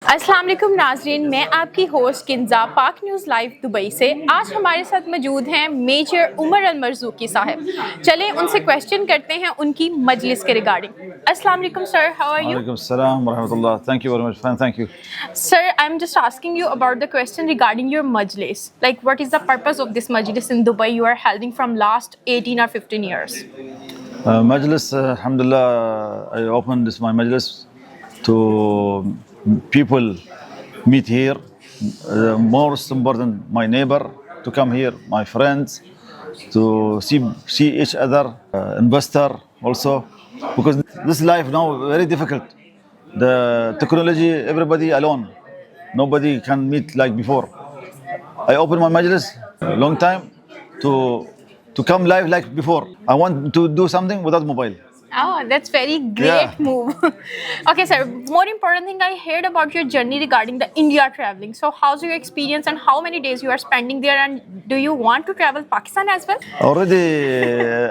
अस्सलाम वालेकुम नाज़रीन, मैं आपकी होस्ट किंजा पाक न्यूज़ लाइव दुबई से। आज हमारे साथ मौजूद हैं मेजर उमर अल मरज़ूकी साहब। चलें उनसे क्वेश्चन करते हैं उनकी मजलिस के रिगार्डिंग। अस्सलाम वालेकुम sir, how are you? Alaikum salam wa rahmatullah. Thank you very much, fan. Thank you. Sir, I'm just asking you about the question regarding your majlis. Like, what is the purpose of this majlis in Dubai you are holding from last 18 or 15 years? Majlis, alhamdulillah, I opened this my majlis to people meet here. Most important, my neighbor to come here, my friends to see each other, investor also, because this life now very difficult. The technology, everybody alone, nobody can meet like before. I opened my majlis a long time to come live like before. I want to do something without mobile. Oh, that's very great move. Okay, sir. More important thing, I heard about your journey regarding the India traveling. So, how's your experience and how many days you are spending there? And do you want to travel Pakistan as well? Already,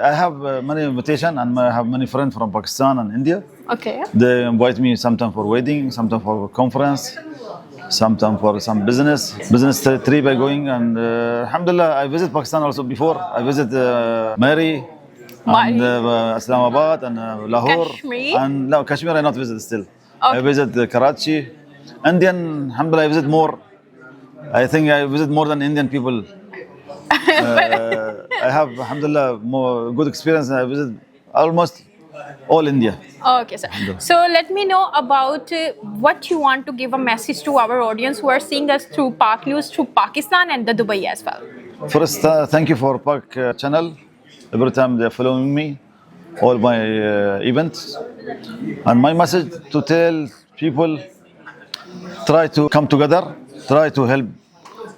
I have many invitation and I have many friends from Pakistan and India. Okay. They invite me sometimes for wedding, sometimes for conference, sometimes for some business trip I going. And alhamdulillah, I visit Pakistan also before. I visit Mary. And Islamabad and Lahore. Kashmir? And no, Kashmir I not visit still. Okay. I visit Karachi. Indian, alhamdulillah, I visit more. I think I visit more than Indian people. I have, alhamdulillah, more good experience. I visit almost all India. Okay, sir. So, let me know about what you want to give a message to our audience who are seeing us through Pak News, through Pakistan and the Dubai as well. First, thank you for Pak channel. Every time they're following me, all my events. And my message to tell people, try to come together, try to help.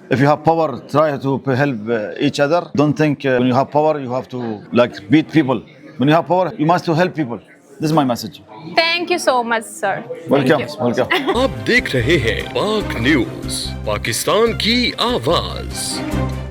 If you have power, try to help each other. Don't think when you have power, you have to like beat people. When you have power, you must to help people. This is my message. Thank you so much, sir. Welcome, welcome. आप देख रहे हैं पाक news, Pakistan की आवाज।